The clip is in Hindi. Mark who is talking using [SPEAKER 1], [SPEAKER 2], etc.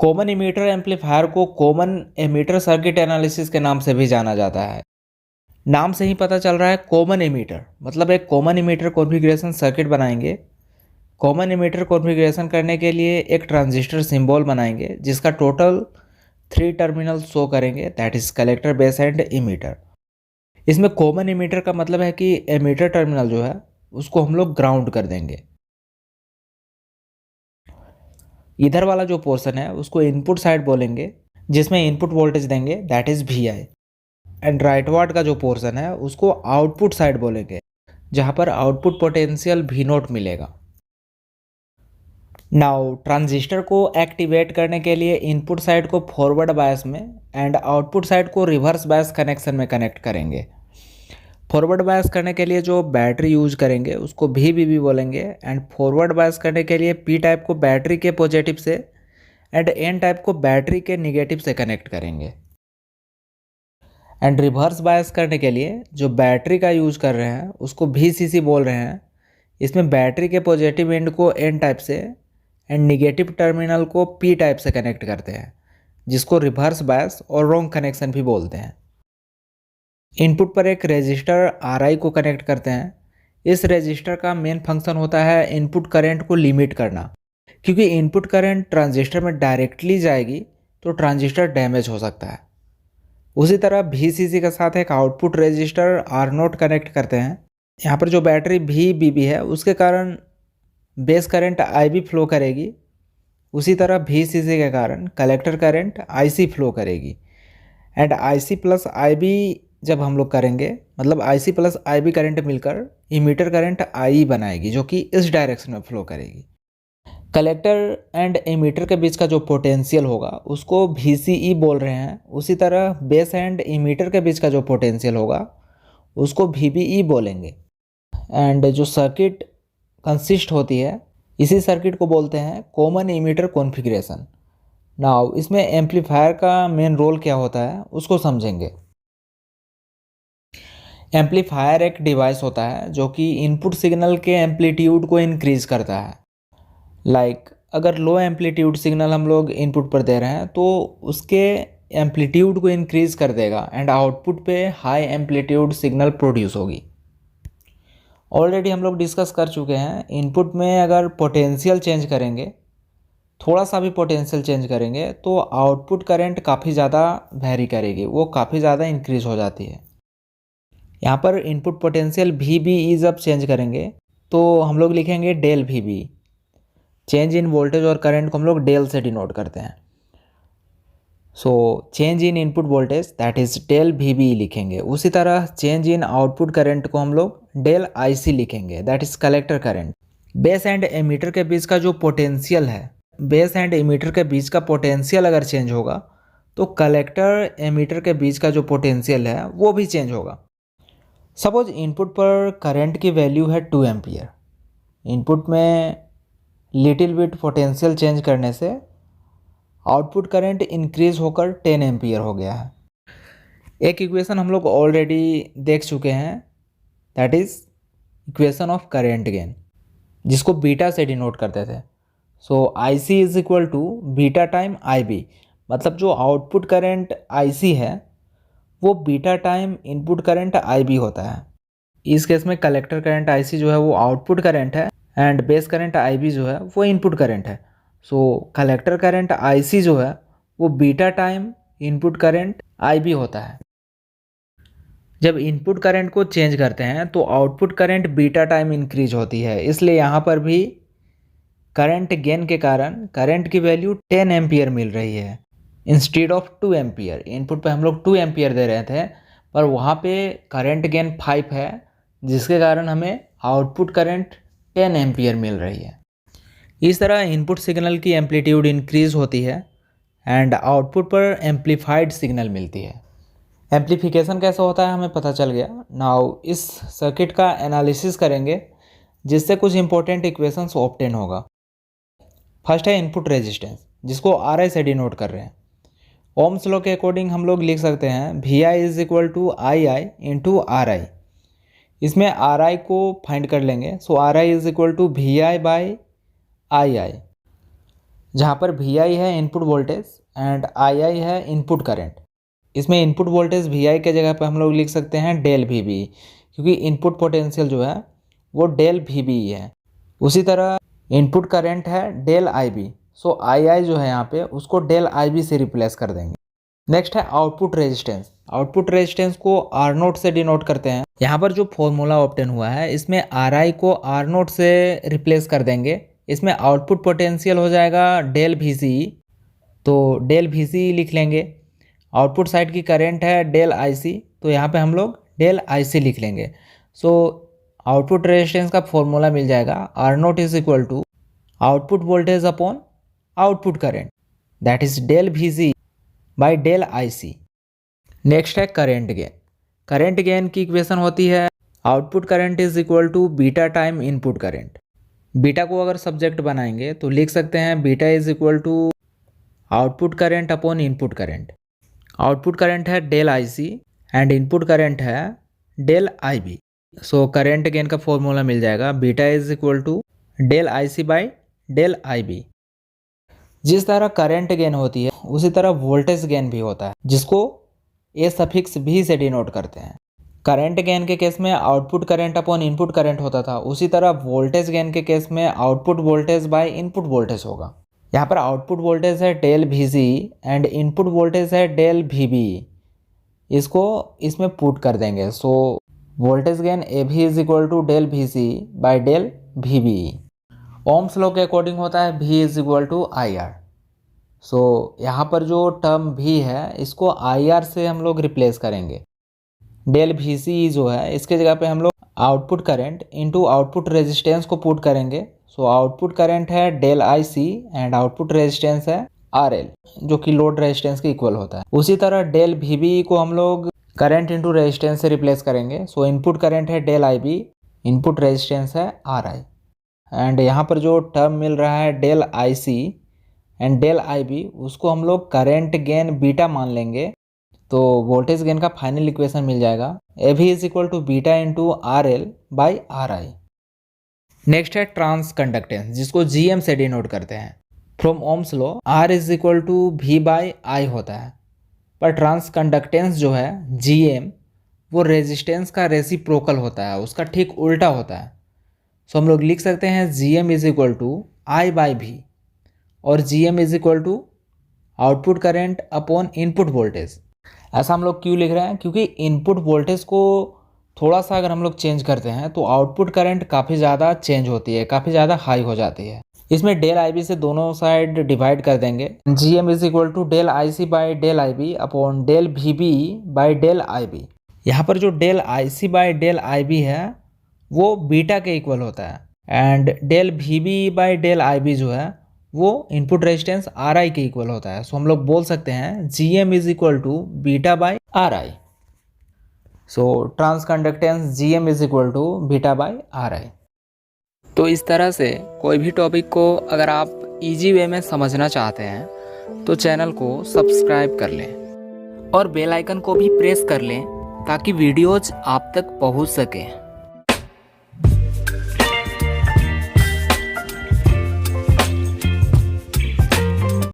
[SPEAKER 1] कॉमन इमीटर एम्पलीफायर को कॉमन एमीटर सर्किट एनालिसिस के नाम से भी जाना जाता है। नाम से ही पता चल रहा है कॉमन इमीटर, मतलब एक कॉमन इमीटर कॉन्फ़िगरेशन सर्किट बनाएंगे। कॉमन इमीटर कॉन्फ़िगरेशन करने के लिए एक ट्रांजिस्टर सिंबल बनाएंगे जिसका टोटल 3 टर्मिनल शो करेंगे, that is collector, base and emitter. इसमें कॉमन इमीटर का मतलब है कि एमीटर टर्मिनल जो है उसको हम लोग ग्राउंड कर देंगे। इधर वाला जो पोर्शन है उसको इनपुट साइड बोलेंगे, जिसमें इनपुट वोल्टेज देंगे, that is VI। And right ward का जो पोर्शन है उसको आउटपुट साइड बोलेंगे, जहां पर आउटपुट पोटेंशियल V0 मिलेगा। नाउ ट्रांजिस्टर को एक्टिवेट करने के लिए इनपुट साइड को फॉरवर्ड बायस में एंड आउटपुट साइड को रिवर्स बायस कनेक्शन में कनेक्ट करेंगे। फॉरवर्ड बायस करने के लिए जो बैटरी यूज करेंगे उसको VBB बोलेंगे एंड फॉरवर्ड बायस करने के लिए P टाइप को बैटरी के पॉजिटिव से एंड N टाइप को बैटरी के निगेटिव से कनेक्ट करेंगे। एंड रिवर्स बायस करने के लिए जो बैटरी का यूज कर रहे हैं उसको VCC बोल रहे हैं। इसमें बैटरी के पॉजिटिव एंड को N टाइप से एंड निगेटिव टर्मिनल को P टाइप से कनेक्ट करते हैं, जिसको रिवर्स बायस और रॉन्ग कनेक्शन भी बोलते हैं। इनपुट पर एक रेजिस्टर RI को कनेक्ट करते हैं। इस रेजिस्टर का मेन फंक्शन होता है इनपुट करंट को लिमिट करना, क्योंकि इनपुट करंट ट्रांजिस्टर में डायरेक्टली जाएगी तो ट्रांजिस्टर डैमेज हो सकता है। उसी तरह VCC के साथ एक आउटपुट रेजिस्टर R0 कनेक्ट करते हैं। यहाँ पर जो बैटरी VBB है उसके कारण बेस करंट IB फ्लो करेगी। उसी तरह VCC के कारण कलेक्टर करंट IC फ्लो करेगी। एंड IC प्लस IB जब हम लोग करेंगे, मतलब IC प्लस IB करंट मिलकर इमीटर करंट IE बनाएगी, जो कि इस डायरेक्शन में फ्लो करेगी। कलेक्टर एंड इमीटर के बीच का जो पोटेंशियल होगा उसको VCE बोल रहे हैं। उसी तरह बेस एंड इमीटर के बीच का जो पोटेंशियल होगा उसको VBE बोलेंगे। एंड जो सर्किट कंसिस्ट होती है, इसी सर्किट को बोलते हैं कॉमन इमीटर कॉन्फ़िगरेशन। नाउ इसमें एम्पलीफायर का मेन रोल क्या होता है उसको समझेंगे। एम्पलीफायर एक डिवाइस होता है जो कि इनपुट सिग्नल के एम्पलीट्यूड को इंक्रीज करता है। अगर लो एम्पलीट्यूड सिग्नल हम लोग इनपुट पर दे रहे हैं तो उसके एम्पलीट्यूड को इंक्रीज कर देगा एंड आउटपुट पे हाई एम्पलीट्यूड सिग्नल प्रोड्यूस होगी। ऑलरेडी हम लोग डिस्कस कर चुके हैं, इनपुट में अगर पोटेंशियल चेंज करेंगे, थोड़ा सा भी पोटेंशियल चेंज करेंगे तो आउटपुट करंट काफ़ी ज़्यादा वेरी करेगी, वो काफ़ी ज़्यादा इंक्रीज हो जाती है। यहाँ पर इनपुट पोटेंशियल VBE जब चेंज करेंगे तो हम लोग लिखेंगे del VB। Change in voltage और करंट को हम लोग डेल से डिनोट करते हैं। So change in input voltage that is del VBE लिखेंगे। उसी तरह चेंज इन आउटपुट करंट को हम लोग डेल IC लिखेंगे, that is collector current. Base and emitter के बीच का जो पोटेंशियल है, बेस एंड एमीटर के बीच का पोटेंशियल अगर चेंज होगा तो कलेक्टर एमीटर के बीच का जो पोटेंशियल है वो भी चेंज होगा। सपोज इनपुट पर करंट की वैल्यू है 2 एम्पियर। इनपुट में लिटिल बिट पोटेंशियल चेंज करने से आउटपुट करंट इंक्रीज होकर 10 एम्पियर हो गया है। एक इक्वेशन हम लोग ऑलरेडी देख चुके हैं, that is equation of current gain, जिसको बीटा से डिनोट करते थे। So IC is equal to beta time IB, मतलब जो आउटपुट करंट IC है वो beta time input current IB होता है। इस केस में कलेक्टर करंट IC जो है वो आउटपुट करंट है एंड बेस करंट IB जो है वो इनपुट करंट है। सो कलेक्टर करंट IC जो है वो beta time input current IB होता है। जब इनपुट करंट को चेंज करते हैं तो output current beta time increase होती है, इसलिए यहाँ पर भी करंट गेन के कारण करंट की वैल्यू 10 एम्पियर मिल रही है इंस्टेड ऑफ 2 एम्पियर। इनपुट पे हम लोग 2 एम्पियर दे रहे थे, पर वहाँ पे करंट गेन 5 है, जिसके कारण हमें आउटपुट करंट 10 एम्पियर मिल रही है। इस तरह इनपुट सिग्नल की एम्पलीट्यूड इंक्रीज होती है एंड आउटपुट पर एम्पलीफाइड सिग्नल मिलती है। एम्पलीफिकेशन कैसे होता है हमें पता चल गया। नाउ इस सर्किट का एनालिसिस करेंगे जिससे कुछ इंपॉर्टेंट इक्वेशंस ऑब्टेन होगा। फर्स्ट है इनपुट रेजिस्टेंस, जिसको RI से डिनोट कर रहे हैं। ओम्स लॉ के अकॉर्डिंग हम लोग लिख सकते हैं VI is equal to II into RI। इसमें RI को फाइंड कर लेंगे, so RI is equal to VI by II। जहाँ पर VI है इनपुट वोल्टेज एंड II है इनपुट करंट। इसमें इनपुट वोल्टेज VI के जगह पे हम लोग लिख सकते हैं डेल VB, क्योंकि इनपुट पोटेंशियल जो है वो डेल VB है। उसी तरह इनपुट करंट है डेल IB, सो II जो है यहाँ पे उसको डेल IB से रिप्लेस कर देंगे। नेक्स्ट है आउटपुट रेजिस्टेंस। आउटपुट रेजिस्टेंस को R0 से डिनोट करते हैं। यहाँ पर जो फॉर्मूला ऑब्टेन हुआ है इसमें RI को R0 से रिप्लेस कर देंगे। इसमें आउटपुट पोटेंशियल हो जाएगा डेल VC, तो डेल VC लिख लेंगे। आउटपुट साइड की करंट है डेल IC, तो यहाँ पे हम लोग डेल IC लिख लेंगे। सो आउटपुट रेजिस्टेंस का फॉर्मूला मिल जाएगा R0 is equal to output voltage upon output current, that is del VC by del IC। Next है करंट गेन। करंट गेन की इक्वेशन होती है output current is equal to beta time input current. Beta को अगर सब्जेक्ट बनाएंगे तो लिख सकते हैं beta is equal to output current upon input current. Output current है del IC and input current है del IB। So current gain का फॉर्मूला मिल जाएगा beta is equal to del IC by del IB। जिस तरह करंट गेन होती है उसी तरह वोल्टेज गेन भी होता है, जिसको ए सफिक्स भी से डिनोट करते हैं। करंट गेन के केस में output current upon input current होता था, उसी तरह वोल्टेज गेन के केस में output voltage by input voltage होगा। यहाँ पर आउटपुट वोल्टेज है del VC and input voltage है डेल VB। इसको इसमें पुट कर देंगे। So voltage gain AB is equal to del VC by del VB। Ohm's law के अकॉर्डिंग होता है V is equal to IR। सो यहाँ पर जो टर्म V है इसको IR से हम लोग रिप्लेस करेंगे। डेल VC जो है इसके जगह पे हम लोग output current into output resistance को पुट करेंगे। सो आउटपुट करंट है del IC and output resistance है RL, जो कि लोड रेजिस्टेंस के इक्वल होता है। उसी तरह डेल VB को हम लोग करंट इनटू रेजिस्टेंस से रिप्लेस करेंगे। सो इनपुट करंट है डेल IB, इनपुट रेजिस्टेंस है RI एंड यहाँ पर जो टर्म मिल रहा है del IC and del IB उसको हम लोग करंट गेन बीटा मान लेंगे। तो वोल्टेज गेन का फाइनल इक्वेशन मिल जाएगा AB is equal to beta into RL by RI। Next है ट्रांस कंडक्टेंस, जिसको GM से डिनोट करते हैं। From ohm's law R is equal to V by I होता है, पर ट्रांस कंडक्टेंस जो है GM वो रेजिस्टेंस का रेसिप्रोकल होता है, उसका ठीक उल्टा होता है। सो हम लोग लिख सकते हैं GM is equal to I by V, और GM is equal to output current upon input voltage. ऐसा हम लोग क्यों लिख रहे हैं? क्योंकि इनपुट वोल्टेज को थोड़ा सा अगर हम लोग चेंज करते हैं तो आउटपुट करंट काफ़ी ज़्यादा चेंज होती है, काफ़ी ज़्यादा हाई हो जाती है। इसमें डेल IB से दोनों साइड डिवाइड कर देंगे। GM is equal to del IC by del IB upon del VB by del IB। यहाँ पर जो del IC by del IB है वो बीटा के इक्वल होता है and del VB by del IB जो है वो इनपुट रेजिस्टेंस RI के इक्वल होता है। सो हम लोग बोल सकते हैं GM is equal to beta by RI। So transconductance GM is equal to beta by RI। तो इस तरह से कोई भी टॉपिक को अगर आप इजी वे में समझना चाहते हैं तो चैनल को सब्सक्राइब कर लें और बेल आइकन को भी प्रेस कर लें ताकि वीडियोज आप तक पहुंच सकें।